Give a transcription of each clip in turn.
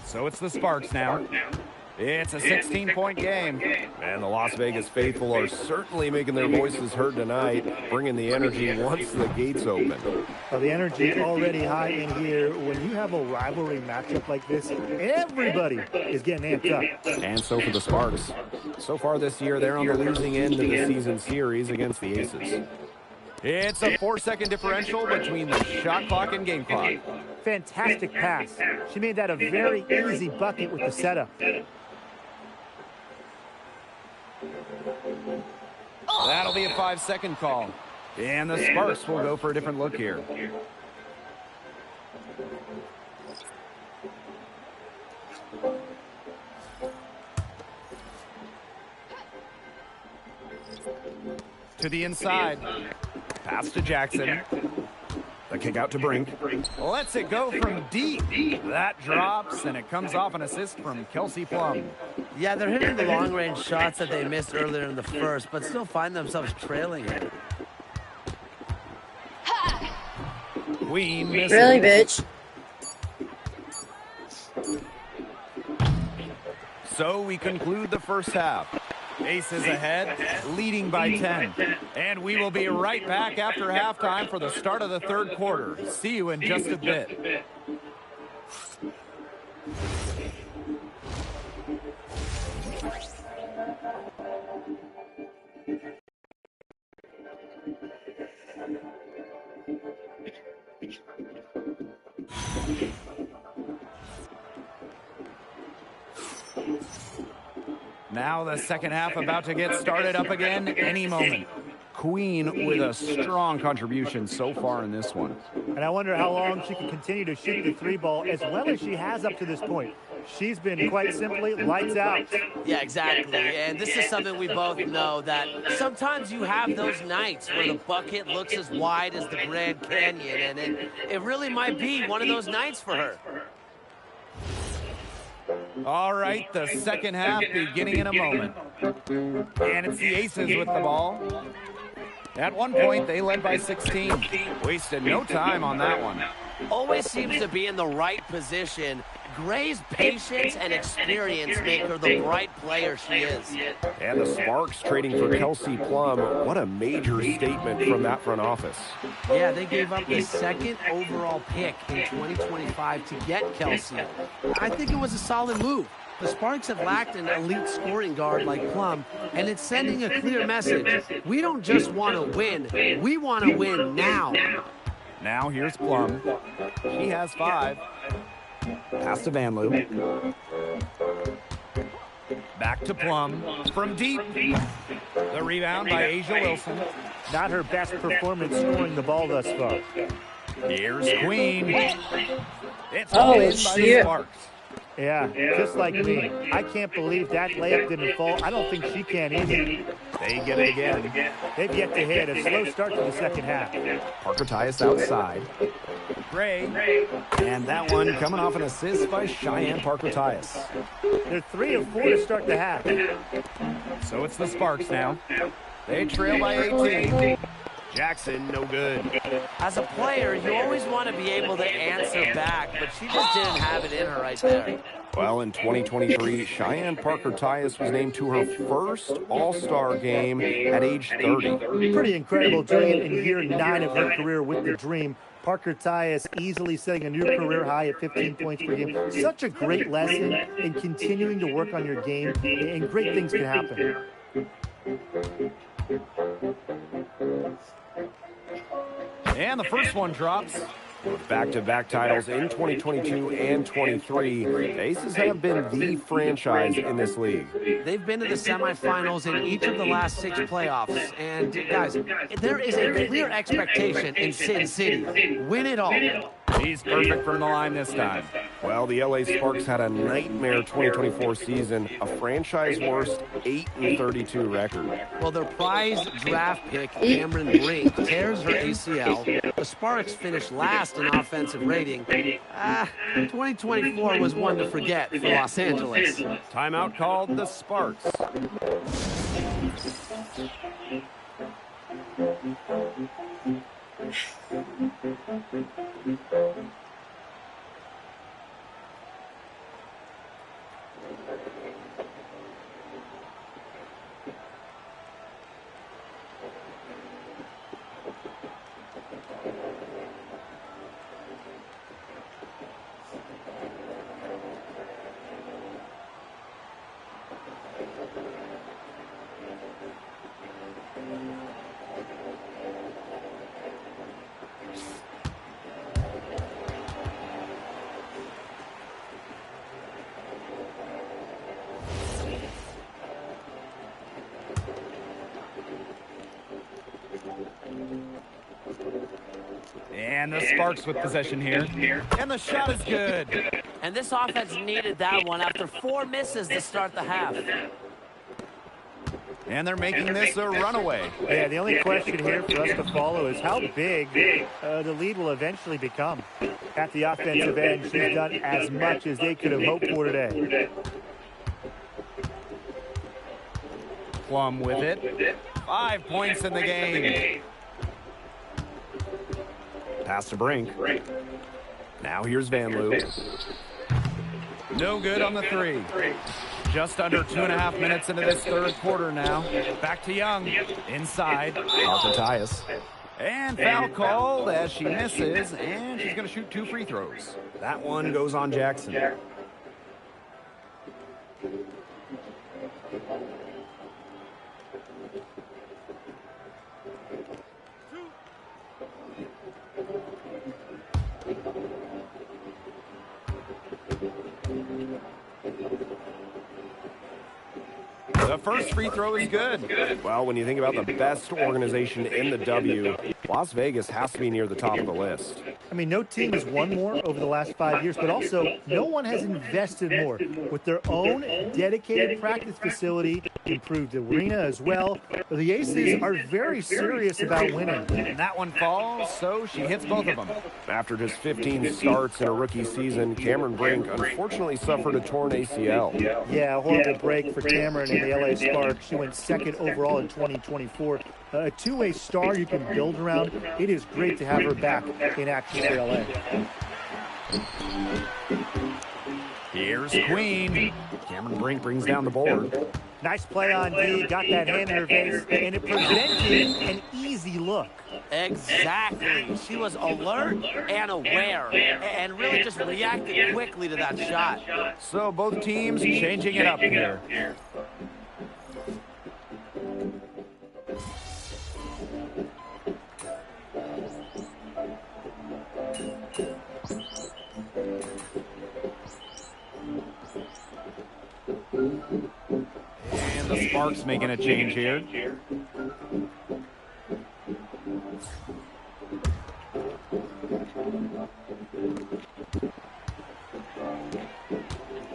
So it's the Sparks now. It's a 16-point game. And the Las Vegas faithful are certainly making their voices heard tonight, bringing the energy once the gates open. Well, the energy already high in here. When you have a rivalry matchup like this, everybody is getting amped up. And so for the Sparks. So far this year, they're on the losing end of the season series against the Aces. It's a 4-second differential between the shot clock and game clock. Fantastic pass. She made that a very easy bucket with the setup. That'll be a 5-second call. And the Sparks will go for a different look here. To the inside. Pass to Jackson. The kick out to Brink. Lets it go from deep. That drops, and it comes off an assist from Kelsey Plum. Yeah, they're hitting the long-range shots that they missed earlier in the first, but still find themselves trailing it. Queen misses. Really, bitch? So we conclude the first half. Aces ahead, leading by 10. And we will be right back after halftime for the start of the third quarter. See you in just a bit. Now the second half about to get started up again any moment. Queen with a strong contribution so far in this one. And I wonder how long she can continue to shoot the three ball as well as she has up to this point. She's been quite simply lights out. Yeah, exactly. And this is something we both know, that sometimes you have those nights where the bucket looks as wide as the Grand Canyon, and it really might be one of those nights for her. All right, the second half beginning in a moment. And it's the Aces with the ball. At one point, they led by 16. Wasted no time on that one. Always seems to be in the right position. Gray's patience and experience make her the bright player she is. And the Sparks trading for Kelsey Plum. What a major statement from that front office. Yeah, they gave up the second overall pick in 2025 to get Kelsey. I think it was a solid move. The Sparks have lacked an elite scoring guard like Plum, and it's sending a clear message. We don't just want to win, we want to win now. Now here's Plum. She has 5. Pass to Van Loo. Back to Plum from deep. The rebound by Asia Wilson. Not her best performance scoring the ball thus far. Here's Queen. It's all in by the Sparks. Yeah, just like me. I can't believe that layup didn't fall. I don't think she can either. They get it again. They've yet to hit a slow start to the second half. Parker Tyus outside. Gray. And that one coming off an assist by Cheyenne Parker Tyus. They're 3 of 4 to start the half. So it's the Sparks now. They trail by 18. Jackson, no good. As a player, you always want to be able to answer back, but she just didn't have it in her right there. Well, in 2023, Cheyenne Parker Tyus was named to her first All-Star game at age 30. Pretty incredible doing it in year 9 of her career with the Dream. Parker Tyus easily setting a new career high at 15 points per game. Such a great lesson in continuing to work on your game, and great things can happen. And the first one drops. With back-to-back titles in 2022 and 23, the Aces have been the franchise in this league. They've been to the semifinals in each of the last 6 playoffs. And, guys, there is a clear expectation in Sin City. Win it all. He's perfect from the line this time. Well, the LA Sparks had a nightmare 2024 season, a franchise-worst 8-32 record. Well, their prize draft pick, Cameron Brink, tears her ACL. The Sparks finished last in offensive rating. 2024 was one to forget for Los Angeles. Timeout called the Sparks. And the Sparks with possession here. And the shot is good. And this offense needed that one after 4 misses to start the half. And they're making this a runaway. Yeah, the only question here for us to follow is how big the lead will eventually become. At the offensive end, she's done as much as they could have hoped for today. Plum with it. 5 points in the game. Pass to Brink. Now here's Van Loo. No good on the 3. Just under 2.5 minutes into this third quarter now. Back to Young. Inside. Parker Tyus. And foul called as she misses, and she's going to shoot 2 free throws. That one goes on Jackson. The first free throw is good. Well, when you think about the best organization in the W, Las Vegas has to be near the top of the list. I mean, no team has won more over the last 5 years, but also no one has invested more with their own dedicated practice facility, improved arena as well. The Aces are very serious about winning. And that one falls, so she hits both of them. After just 15 starts in a rookie season, Cameron Brink unfortunately suffered a torn ACL. Yeah, a horrible break for Cameron and the LA Sparks. She went 2nd overall in 2024. A two-way star you can build around. It is great to have her back in action for LA. Here's Queen. Cameron Brink brings down the board. Nice play on D. Got that hand in her face, and it prevented an easy look. Exactly. She was alert and aware and really just reacted quickly to that shot. So both teams changing it up here. And the Sparks making a change here.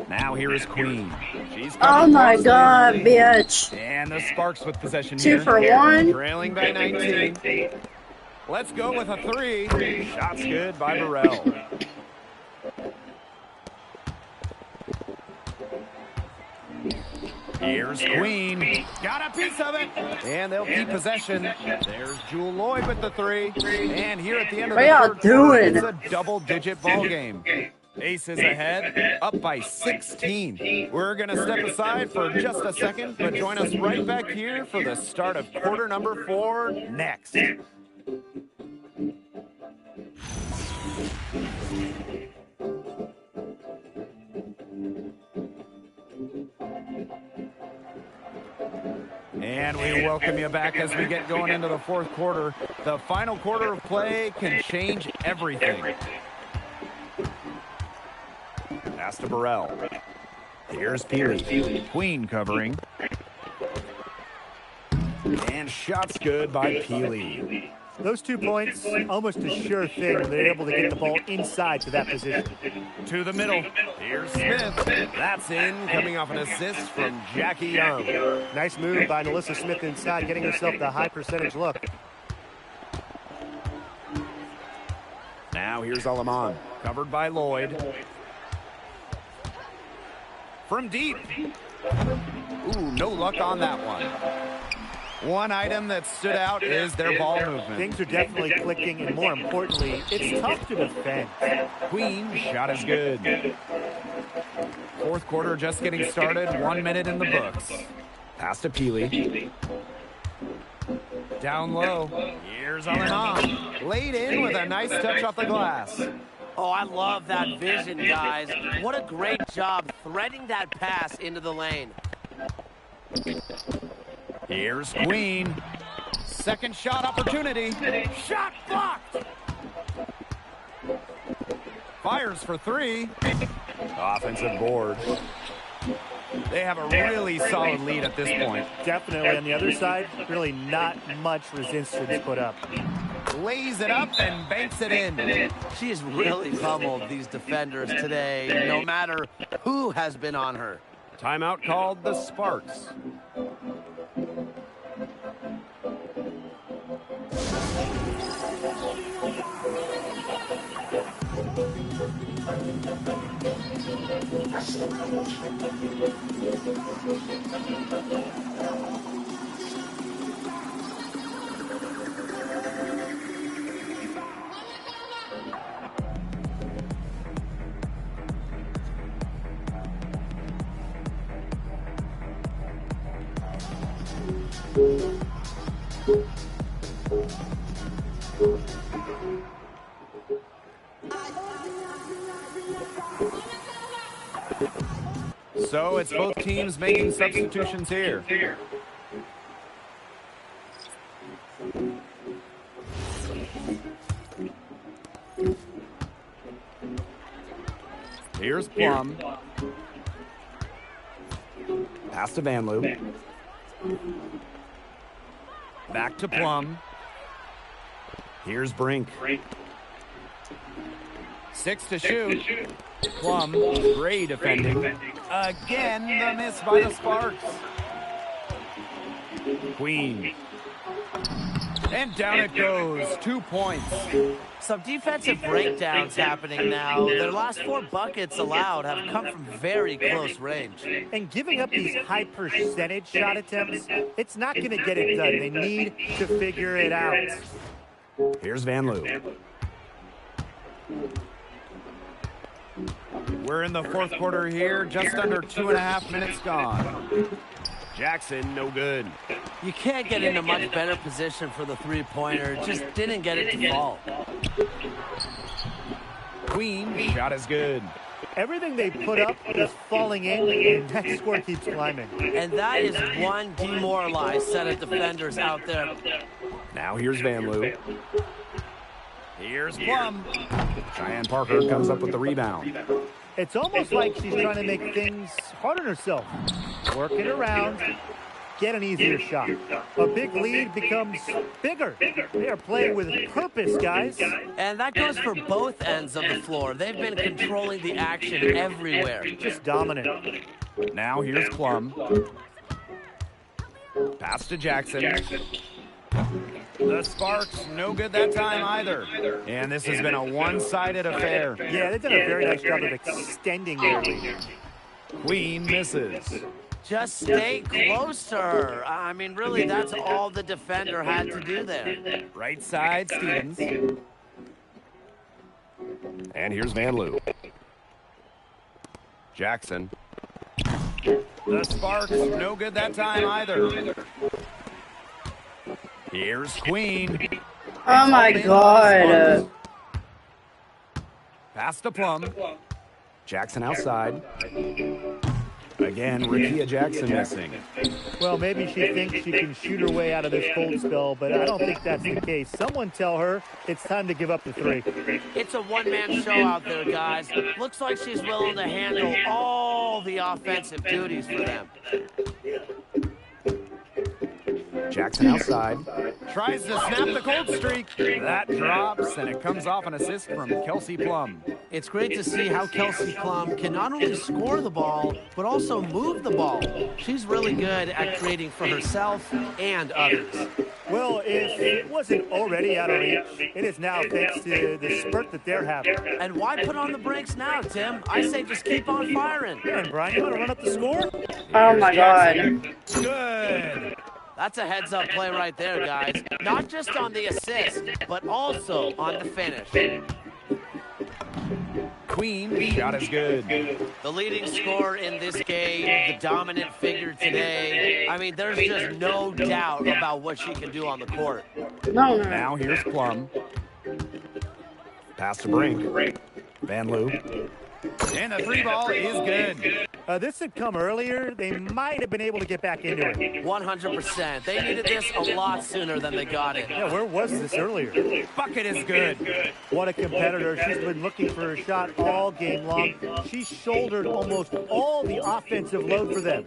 Now here is Queen. She's oh my God, bitch. And the Sparks with possession 2 here. for 1. Trailing by 19. Let's go with a 3. Shots good by Burrell. Here's Queen. Got a piece of it. And they'll keep possession. There's Jewel Lloyd with the 3. And here at the end of the third quarter, it's a double-digit ball game. Aces ahead, up by 16. We're going to step aside for just a second, but join us right back here for the start of quarter number 4 next. And we welcome you back as we get going into the fourth quarter. The final quarter of play can change everything. Pass to Burrell. Here's Peely. Queen covering. And shots good by Peely. Those 2 points, almost a sure thing when they're able to get the ball inside to that position. To the middle. Here's Smith. That's in, coming off an assist from Jackie Young. Nice move by Nalissa Smith inside, getting herself the high percentage look. Now here's Alaman. Covered by Lloyd. From deep. Ooh, no luck on that one. One item that stood out is their ball movement. Things are definitely clicking, and more importantly, it's tough to defend. Queen shot is good. Fourth quarter just getting started. 1 minute in the books. Pass to Peely. Down low. Here's Alaman. Laid in with a nice touch off the glass. Oh, I love that vision, guys. What a great job threading that pass into the lane. Here's Queen. Second shot opportunity. Shot blocked. Fires for three. Offensive board. They have a really solid lead at this point. Definitely on the other side, really not much resistance put up. Lays it up and banks it in. She has really pummeled these defenders today, no matter who has been on her. Timeout called the Sparks. So it's both teams making substitutions here. Here's Plum. Pass to Van Loo. Back to Plum. Here's Brink. 6 to shoot. Plum, great defending. Again, the miss by the Sparks. Queen. And down it goes. 2 points. Some defensive breakdowns happening now. Their last 4 buckets allowed have come from very close range. And giving up these high percentage shot attempts, it's not going to get it done. They need to figure it out. Here's Van Loo. We're in the fourth quarter here, just under 2.5 minutes gone. Jackson, no good. You can't get in a much better position for the three-pointer. Just didn't get it to fall. Queen, shot is good. Everything they put up is falling in, and that score keeps climbing. And that is one demoralized set of defenders out there. Now here's Van Loo. Here's Plum. Cheyenne Parker comes up with the rebound. It's almost like she's trying to make things hard on herself. Work it around, get an easier shot. A big lead becomes bigger. They are playing with purpose, guys. And that goes for both ends of the floor. They've been controlling the action everywhere. Just dominant. Now here's Plum. Pass to Jackson. The Sparks, no good that time either. And this has been a one-sided affair. Yeah, they've done a very nice job of extending their lead. Queen misses. Just stay close to her. I mean, really, that's all the defender had to do there. Right side, Stevens. And here's Van Loo. Jackson. The Sparks, no good that time either. Here's Queen. Oh my God. Pass to Plum. Jackson outside. Again, Rickea Jackson missing. Well, maybe she thinks she can shoot her way out of this cold spell, but I don't think that's the case. Someone tell her it's time to give up the three. It's a one-man show out there, guys. Looks like she's willing to handle all the offensive duties for them. Jackson outside. Tries to snap the cold streak. That drops, and it comes off an assist from Kelsey Plum. It's great to see how Kelsey Plum can not only score the ball, but also move the ball. She's really good at creating for herself and others. Well, if it wasn't already out of reach, it is now thanks to the spurt that they're having. And why put on the brakes now, Tim? I say just keep on firing. And Brian, you want to run up the score? Oh my God. Good. That's a heads-up play right there, guys. Not just on the assist, but also on the finish. Queen, shot is good. The leading scorer in this game, the dominant figure today. I mean, there's just no doubt about what she can do on the court. No. Now here's Plum. Pass to Brink. Van Loo. And the three ball is good. This had come earlier. They might have been able to get back into it. 100%. They needed this a lot sooner than they got it. Yeah, where was this earlier? Bucket is good. What a competitor. She's been looking for a shot all game long. She shouldered almost all the offensive load for them.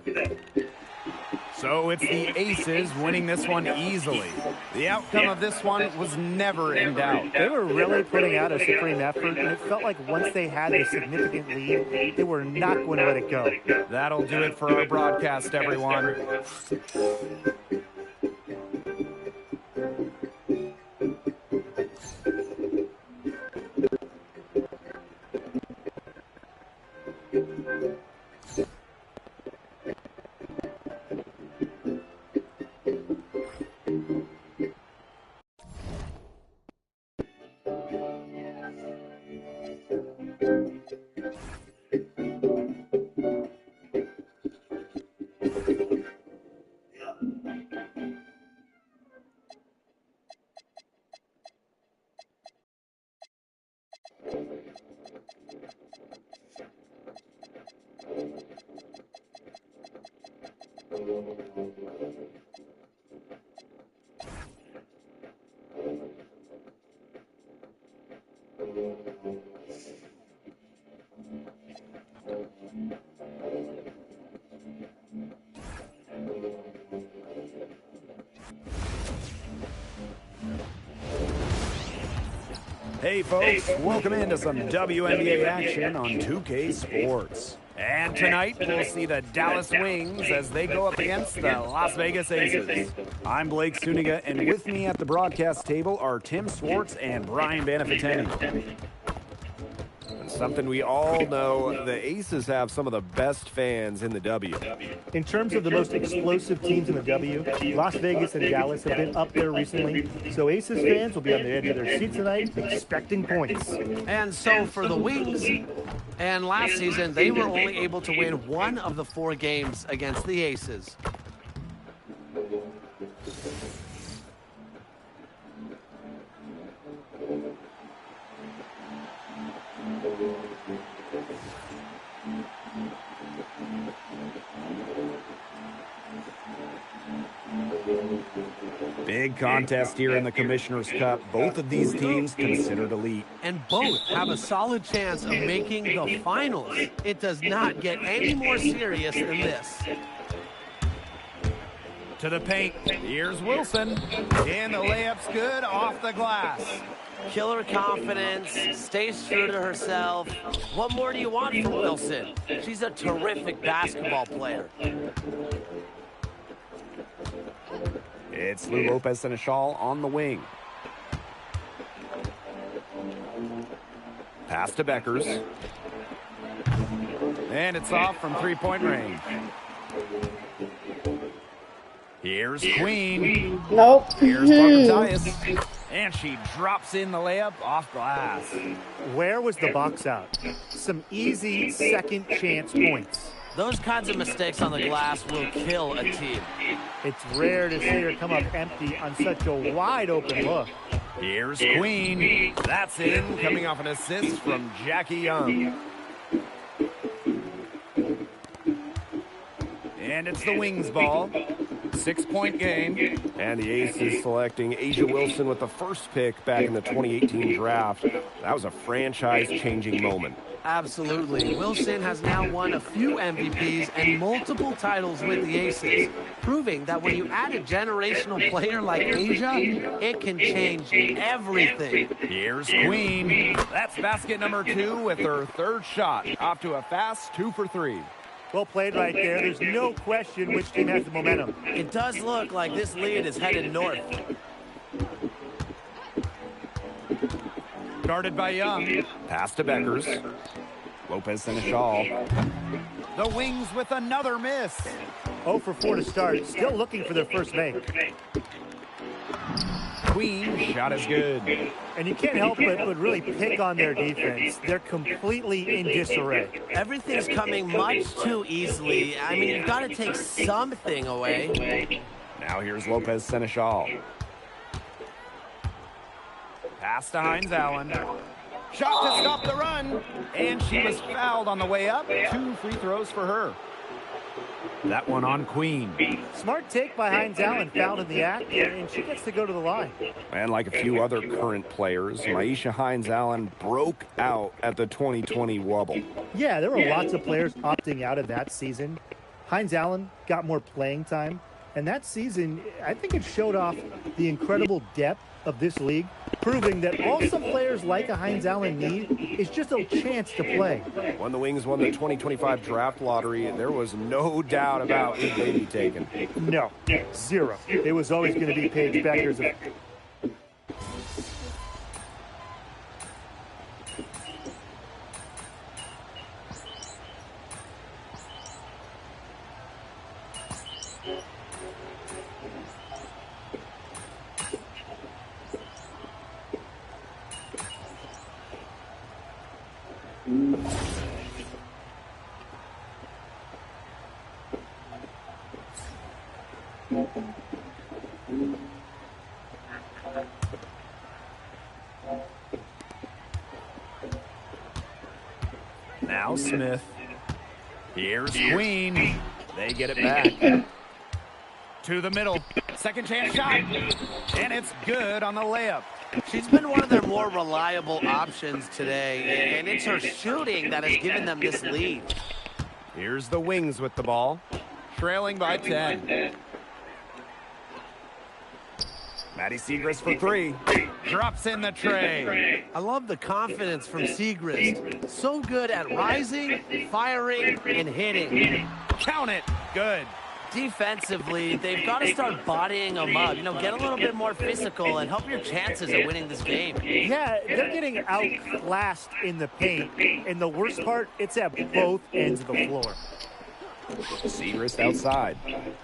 So it's the Aces winning this one easily. The outcome of this one was never in doubt. They were really putting out a supreme effort, and it felt like once they had a significant lead, they were not going to let it go. That'll do it for our broadcast, everyone. Hey folks, welcome into some WNBA action on 2K Sports. And tonight we'll see the Dallas Wings as they go up against the Las Vegas Aces. I'm Blake Suniga, and with me at the broadcast table are Tim Swartz and Brian Banafitani. Something we all know, the Aces have some of the best fans in the W. In terms of the most explosive teams in the W, Las Vegas and Dallas have been up there recently, so Aces fans will be on the edge of their seats tonight expecting points. And so for the Wings, and last season, they were only able to win one of the 4 games against the Aces. Big contest here in the Commissioner's Cup. Both of these teams considered elite. And both have a solid chance of making the finals. It does not get any more serious than this. To the paint, here's Wilson. And the layup's good off the glass. Killer confidence, stays true to herself. What more do you want from Wilson? She's a terrific basketball player. It's Lou Lopez Seneschal on the wing. Pass to Beckers. And it's off from three-point range. Here's Queen. Nope. Here's Barkatias. And she drops in the layup off glass. Where was the box out? Some easy second chance points. Those kinds of mistakes on the glass will kill a team. It's rare to see her come up empty on such a wide open look. Here's Queen. That's in, coming off an assist from Jackie Young. And it's the Wings ball. 6-point game. And the Aces selecting Asia Wilson with the first pick back in the 2018 draft. That was a franchise-changing moment. Absolutely. Wilson has now won a few MVPs and multiple titles with the Aces, proving that when you add a generational player like Asia, it can change everything. Here's Queen. That's basket number 2 with her third shot. Off to a fast 2 for 3. Well played right there. There's no question which team has the momentum. It does look like this lead is headed north. Guarded by Young. Pass to Beckers. Lopez Seneschal. The Wings with another miss. 0 for 4 to start. Still looking for their first make. Queen shot is good. And you can't help but really pick on their defense. They're completely in disarray. Everything's coming much too easily. I mean, you've got to take something away. Now here's Lopez Seneschal. Pass to Hines Allen. Shot to stop the run. And she was fouled on the way up. 2 free throws for her. That one on Queen. Smart take by Hines Allen, fouled in the act, and she gets to go to the line. And like a few other current players, Maisha Hines Allen broke out at the 2020 Wubble. Yeah, there were lots of players opting out of that season. Hines Allen got more playing time. And that season, I think it showed off the incredible depth of this league, proving that all some players like a Hines Allen need is just a chance to play. When the Wings won the 2025 draft lottery, there was no doubt about who they'd be taking. No, 0. It was always going to be Paige Beckers. Now Smith. Here's Queen. They get it back. To the middle. Second chance shot. And it's good on the layup. She's been one of their more reliable options today, and it's her shooting that has given them this lead. Here's the Wings with the ball. Trailing by 10. Maddie Siegrist for 3. Drops in the tray. I love the confidence from Siegrist. So good at rising, firing, and hitting. Count it. Good. Defensively, they've got to start bodying them up. You know, get a little bit more physical and help your chances of winning this game. Yeah, they're getting outclassed in the paint. And the worst part, it's at both ends of the floor. Siegrist outside.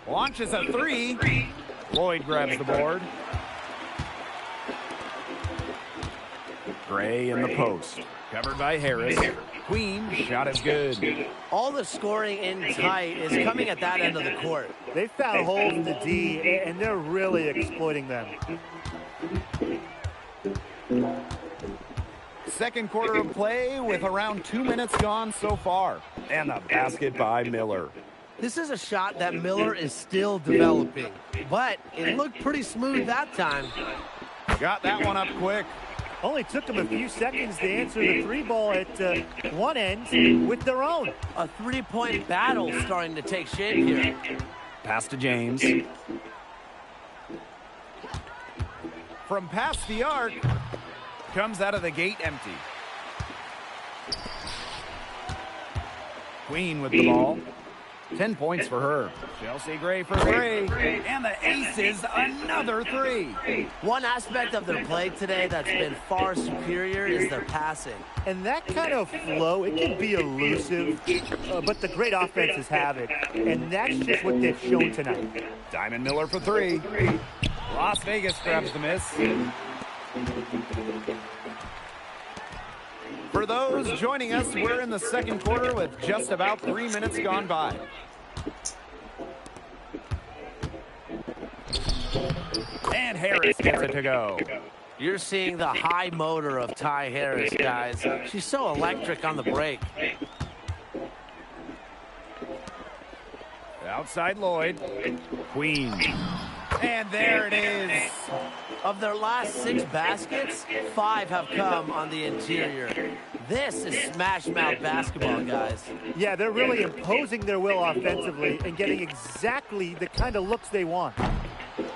Launches a 3. Lloyd grabs the board. Gray in the post. Covered by Harris. Queen shot is good. All the scoring in tight is coming at that end of the court. They found holes in the D, and they're really exploiting them. Second quarter of play with around 2 minutes gone so far. And the basket by Miller. This is a shot that Miller is still developing, but it looked pretty smooth that time. Got that one up quick. Only took them a few seconds to answer the 3 ball at one end with their own. A 3-point battle starting to take shape here. Pass to James. From past the arc, comes out of the gate empty. Queen with the ball. 10 points for her. Chelsea Gray for 3. And the Aces, another 3. One aspect of their play today that's been far superior is their passing. And that kind of flow, it can be elusive, but the great offenses have it. And that's just what they've shown tonight. Diamond Miller for 3. Las Vegas grabs the miss. For those joining us, we're in the second quarter with just about 3 minutes gone by. And Harris gets it to go. You're seeing the high motor of Ty Harris, guys. She's so electric on the break. Outside Lloyd. Queen. And there it is. Of their last 6 baskets, 5 have come on the interior. This is smash-mouth basketball, guys. Yeah, they're really imposing their will offensively and getting exactly the kind of looks they want.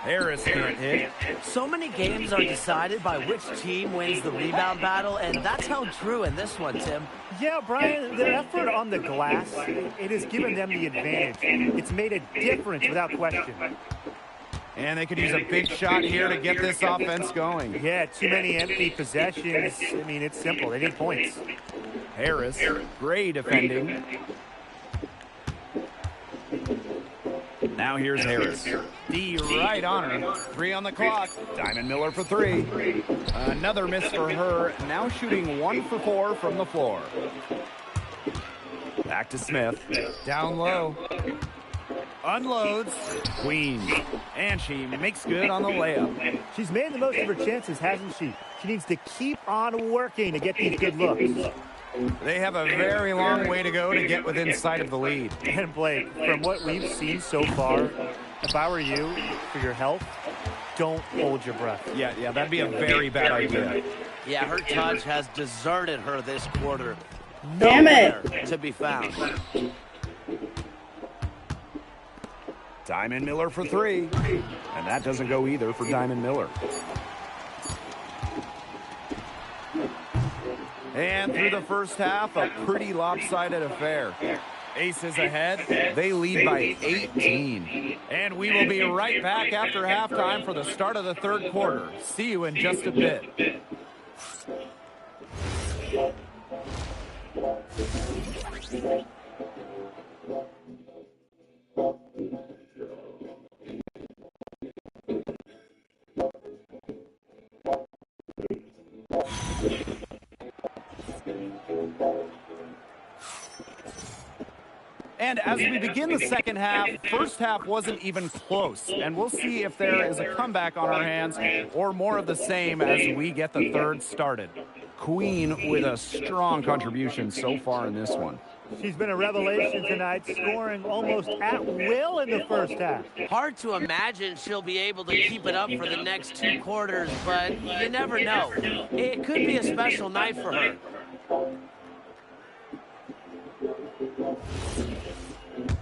Harris can't hit. So many games are decided by which team wins the rebound battle, and that's held true in this one, Tim. Yeah, Brian, their effort on the glass, it has given them the advantage. It's made a difference without question. And they could use a big shot here to get this offense going. Yeah, too many empty possessions. I mean, it's simple. They need points. Harris, great defending. Now here's Harris. D right on her. 3 on the clock. Diamond Miller for 3. Another miss for her. Now shooting 1 for 4 from the floor. Back to Smith. Down low. Unloads. Queen. And she makes good on the layup. She's made the most of her chances, hasn't she? She needs to keep on working to get these good looks. They have a very long way to go to get within sight of the lead. And Blake, from what we've seen so far, if I were you, for your health, don't hold your breath. Yeah, that'd be a very bad idea. Yeah, her touch has deserted her this quarter. Damn Nowhere it. to be found. Diamond Miller for 3. And that doesn't go either for Diamond Miller. And through the first half, a pretty lopsided affair. Aces ahead. They lead by 18. And we will be right back after halftime for the start of the third quarter. See you in just a bit. And as we begin the second half, first half wasn't even close. And we'll see if there is a comeback on our hands or more of the same as we get the third started. Queen with a strong contribution so far in this one. She's been a revelation tonight, scoring almost at will in the first half. Hard to imagine she'll be able to keep it up for the next 2 quarters, but you never know. It could be a special night for her.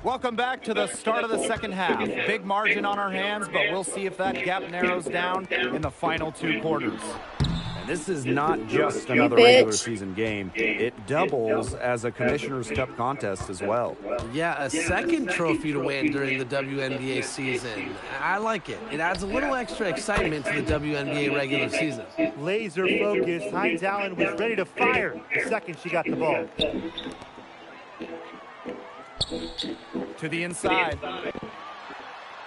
Welcome back to the start of the second half. Big margin on our hands, but we'll see if that gap narrows down in the final 2 quarters. And this is not just another regular season game. It doubles as a Commissioner's Cup contest as well. Yeah, a second trophy to win during the WNBA season. I like it. It adds a little extra excitement to the WNBA regular season. Laser focused. Hines Allen was ready to fire the second she got the ball. To the inside.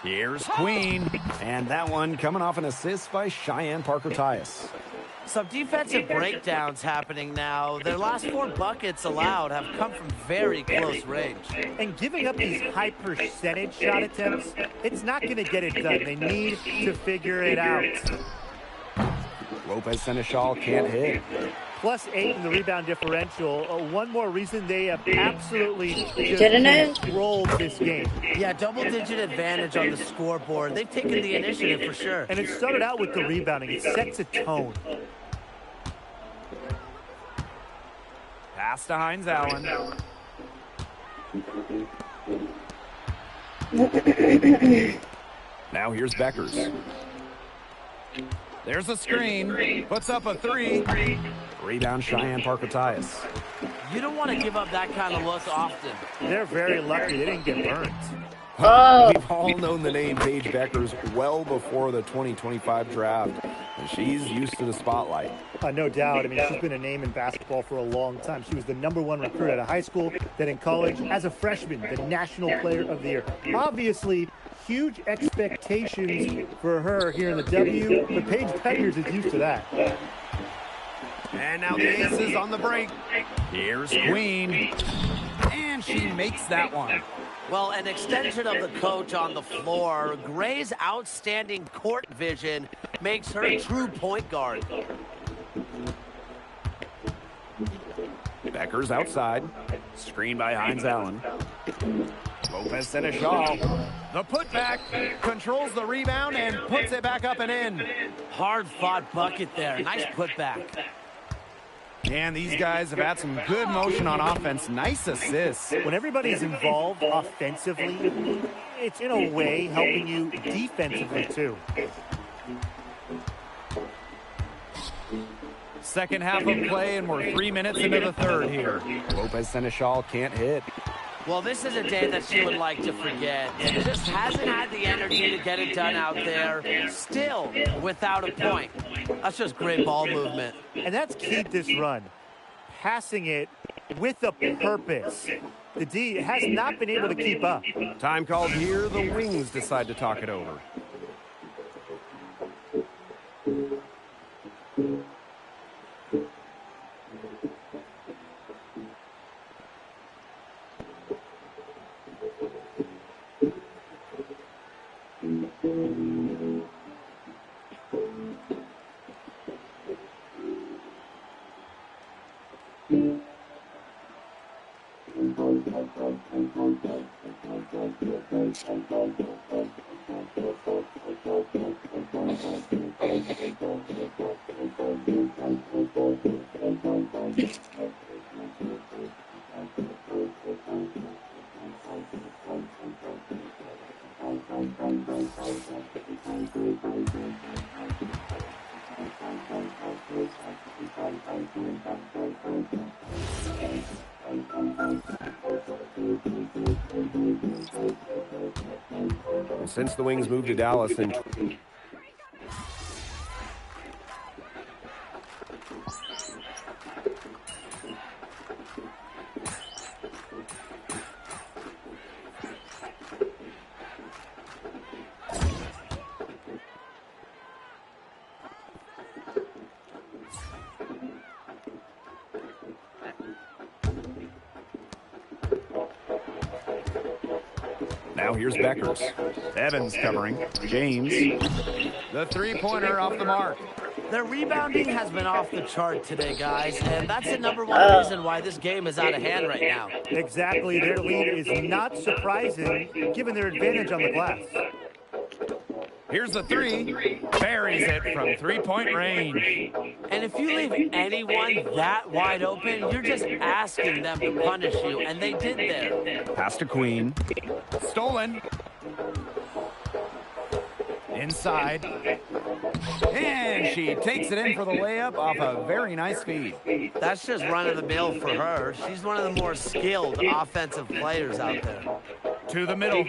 Here's Queen. And that one coming off an assist by Cheyenne Parker-Tyus. Some defensive breakdowns happening now. Their last 4 buckets allowed have come from very close range. And giving up these high percentage shot attempts, it's not going to get it done. They need to figure it out. Lopez Seneschal can't hit. +8 in the rebound differential. One more reason they have absolutely Didn't it? controlled this game. Yeah, double-digit advantage on the scoreboard. They've taken the initiative for sure. And it started out with the rebounding. It sets a tone. Pass to Hines Allen. Now here's Beckers. There's a screen. Puts up a 3. Rebound Cheyenne Parker-Tyus. You don't want to give up that kind of look often. They're very lucky they didn't get burned. Oh. We've all known the name Paige Beckers well before the 2025 draft, and she's used to the spotlight. No doubt. I mean, she's been a name in basketball for a long time. She was the #1 recruit out of high school, then in college. As a freshman, the National Player of the Year. Obviously, huge expectations for her here in the W, but Paige Beckers is used to that. And now the Aces on the break. Here's Queen. And she makes that one. Well, an extension of the coach on the floor. Gray's outstanding court vision makes her a true point guard. Beckers outside. Screen by Hines Allen. Lopez Seneschal. The putback controls the rebound and puts it back up and in. Hard-fought bucket there. Nice putback. And these guys have had some good motion on offense. Nice assists. When everybody's involved offensively, it's in a way helping you defensively too. Second half of play, and we're 3 minutes into the third here. Lopez Seneschal can't hit. Well, this is a day that she would like to forget. And just hasn't had the energy to get it done out there. Still without a point. That's just great ball movement. And that's key to this run. Passing it with a purpose. The D has not been able to keep up. Time called here. The Wings decide to talk it over. Since the Wings moved to Dallas in Now here's Beckers. Evans covering. James. The three-pointer off the mark. Their rebounding has been off the chart today, guys, and that's the #1 reason why this game is out of hand right now. Exactly. Their lead is not surprising given their advantage on the glass. Here's the three. Buries it from three-point range. And if you leave anyone that wide open, you're just asking them to punish you, and they did there. Pass to Queen. Stolen. Inside. And she takes it in for the layup off a very nice feed. That's just run-of-the-mill for her. She's one of the more skilled offensive players out there. To the middle.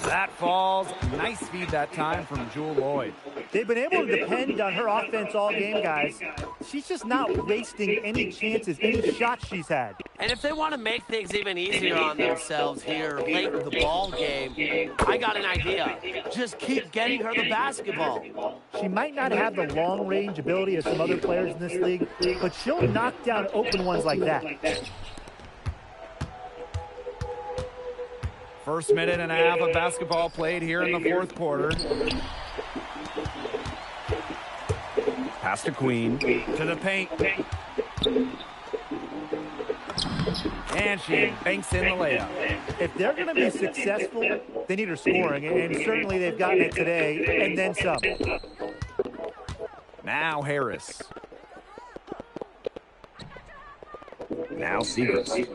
That falls. Nice feed that time from Jewell Loyd. They've been able to depend on her offense all game, guys. She's just not wasting any chances, any shots she's had. And if they want to make things even easier on themselves here late in the ball game, I got an idea. Just keep getting her the basketball. She might not have the long-range ability of some other players in this league, but she'll knock down open ones like that. First minute and a half of basketball played here in the fourth quarter. Pass to Queen. To the paint. And she banks in the layup. If they're going to be successful, they need her scoring, and certainly they've gotten it today, and then some. Now Harris. now Segrist.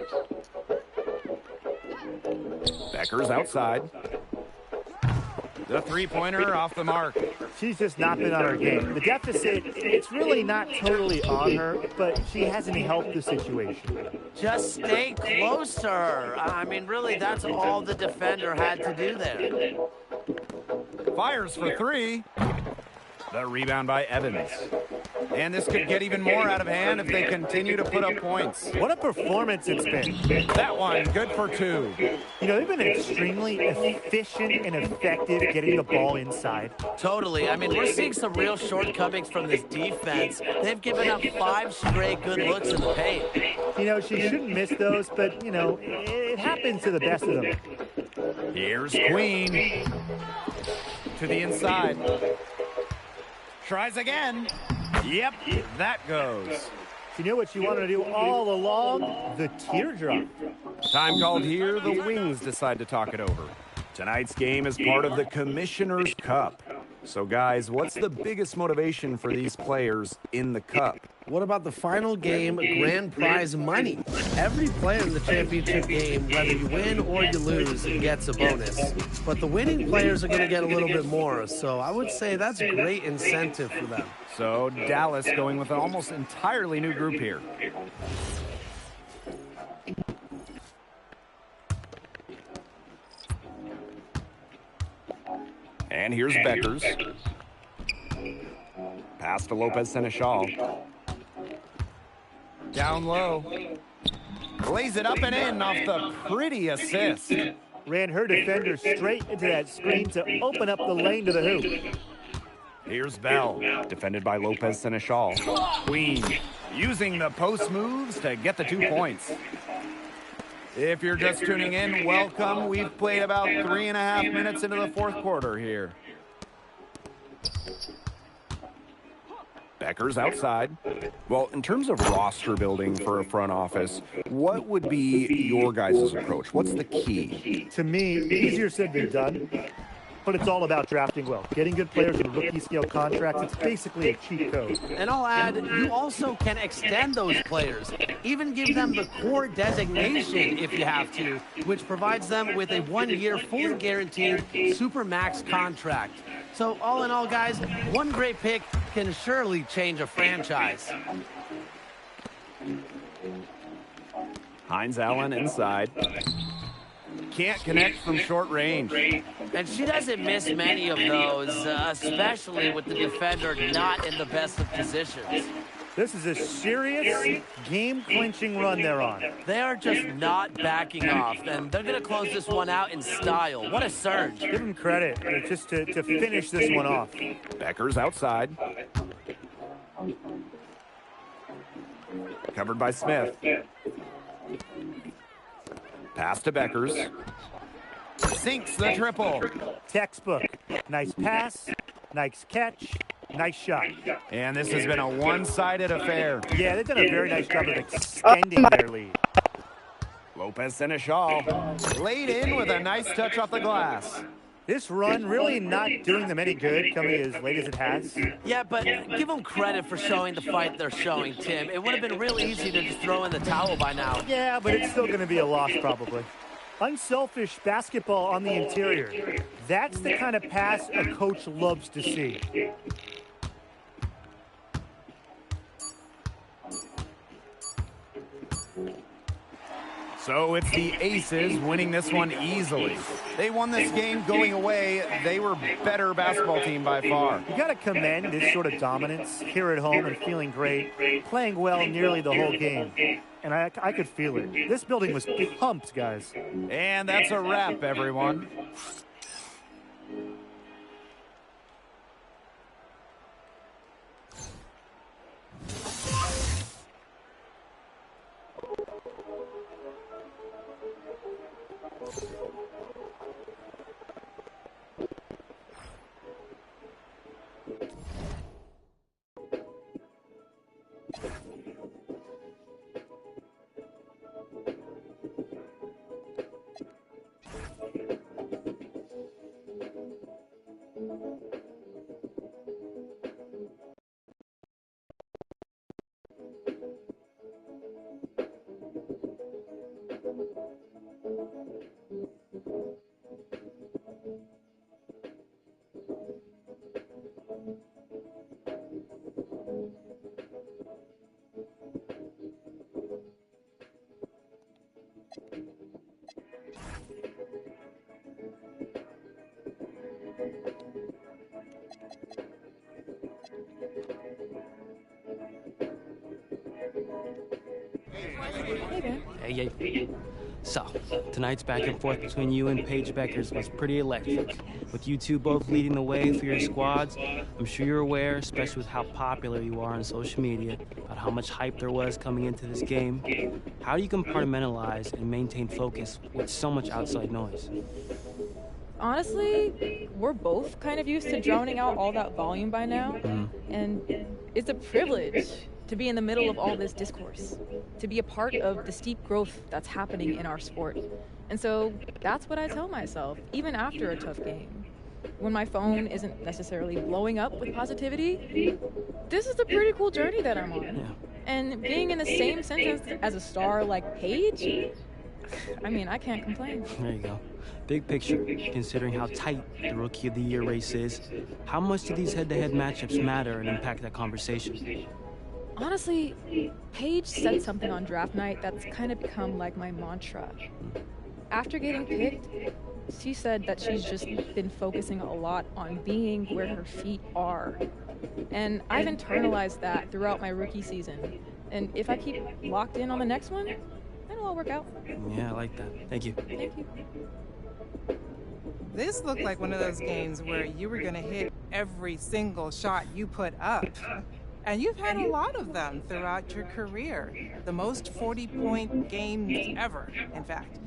Beckers outside. The three-pointer off the mark. She's just not been on her game. The deficit, it's really not totally on her, but she hasn't helped the situation. Just stay close to her. I mean, really, that's all the defender had to do there. Fires for three. The rebound by Evans. And this could get even more out of hand if they continue to put up points. What a performance it's been. That one, good for two. You know, they've been extremely efficient and effective getting the ball inside. Totally. I mean, we're seeing some real shortcomings from this defense. They've given up 5 straight good looks in the paint. You know, she shouldn't miss those, but, you know, it happens to the best of them. Here's Queen. To the inside. Tries again. Yep, that goes. You know what you wanted to do all along? The teardrop. Time called here, the Wings decide to talk it over. Tonight's game is part of the Commissioner's Cup. So guys, what's the biggest motivation for these players in the Cup? What about the final game, grand prize money? Every player in the championship game, whether you win or you lose, gets a bonus. But the winning players are going to get a little bit more, so I would say that's a great incentive for them. So Dallas going with an almost entirely new group here. And here's Beckers. Pass to Lopez Seneschal. Down low. Lays it up and in off the pretty assist. Ran her defender straight into that screen to open up the lane to the hoop. Here's Bell, defended by Lopez Seneschal. Queen using the post moves to get the 2 points. If you're just tuning in, welcome. We've played about 3.5 minutes into the fourth quarter here. Beckers outside. Well, in terms of roster building for a front office, what would be your guys' approach? What's the key? To me, easier said than done, but it's all about drafting well. Getting good players with rookie scale contracts, it's basically a cheat code. And I'll add, you also can extend those players. Even give them the core designation if you have to, which provides them with a 1-year fully guaranteed Supermax contract. So all in all, guys, one great pick can surely change a franchise. Hines Allen inside. Can't connect from short range. And she doesn't miss many of those, especially with the defender not in the best of positions. This is a serious game-clinching run they're on. They are just not backing off, and they're going to close this one out in style. What a surge. Give them credit just to finish this one off. Beckers outside. Covered by Smith. Pass to Beckers. Sinks the triple. Textbook. Nice pass, nice catch, nice shot. And this has been a one-sided affair. Yeah, they've done a very nice job of extending their lead. Lopez Seneschal. Laid in with a nice touch off the glass. This run really not doing them any good, coming as late as it has. Yeah, but give them credit for showing the fight they're showing, Tim. It would have been real easy to just throw in the towel by now. Yeah, but it's still going to be a loss probably. Unselfish basketball on the interior. That's the kind of pass a coach loves to see. So it's the Aces winning this one easily. They won this game going away. They were better basketball team by far. You got to commend this sort of dominance here at home and feeling great, playing well nearly the whole game. And I could feel it. This building was pumped, guys. And that's a wrap, everyone. Hey. So, tonight's back and forth between you and Paige Beckers was pretty electric. With you two both leading the way for your squads, I'm sure you're aware, especially with how popular you are on social media, about how much hype there was coming into this game. How do you compartmentalize and maintain focus with so much outside noise? Honestly, we're both kind of used to drowning out all that volume by now, and it's a privilege to be in the middle of all this discourse, to be a part of the steep growth that's happening in our sport. And so that's what I tell myself, even after a tough game. When my phone isn't necessarily blowing up with positivity, this is a pretty cool journey that I'm on. Yeah. And being in the same sentence as a star like Paige, I mean, I can't complain. There you go. Big picture, considering how tight the Rookie of the Year race is, how much do these head-to-head matchups matter and impact that conversation? Honestly, Paige said something on draft night that's kind of become like my mantra. After getting picked, she said that she's just been focusing a lot on being where her feet are. And I've internalized that throughout my rookie season. And if I keep locked in on the next one, it'll all work out. Yeah, I like that. Thank you. Thank you. This looked like one of those games where you were going to hit every single shot you put up. And you've had a lot of them throughout your career. The most 40-point games ever, in fact.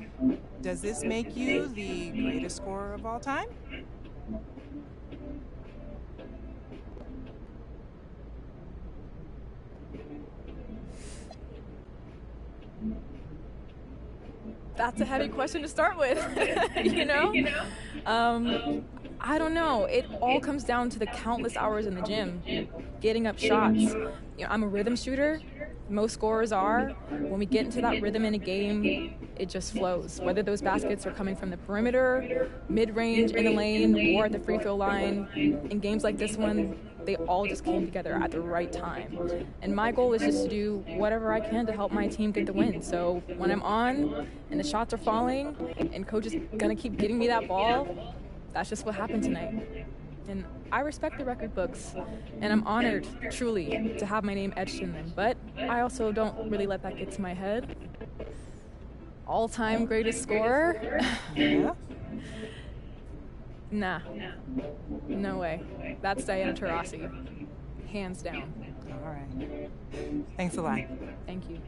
Does this make you the greatest scorer of all time? That's a heavy question to start with, you know? I don't know. It all comes down to the countless hours in the gym, getting up shots. You know, I'm a rhythm shooter. Most scorers are. When we get into that rhythm in a game, it just flows. Whether those baskets are coming from the perimeter, mid-range, in the lane, or at the free throw line. In games like this one, they all just came together at the right time. And my goal is just to do whatever I can to help my team get the win. So when I'm on and the shots are falling and coach is gonna keep getting me that ball, that's just what happened tonight. And I respect the record books, and I'm honored, truly, to have my name etched in them. But I also don't really let that get to my head. All-time greatest scorer? Yeah? Nah. No way. That's Diana Taurasi. Hands down. All right. Thanks a lot. Thank you.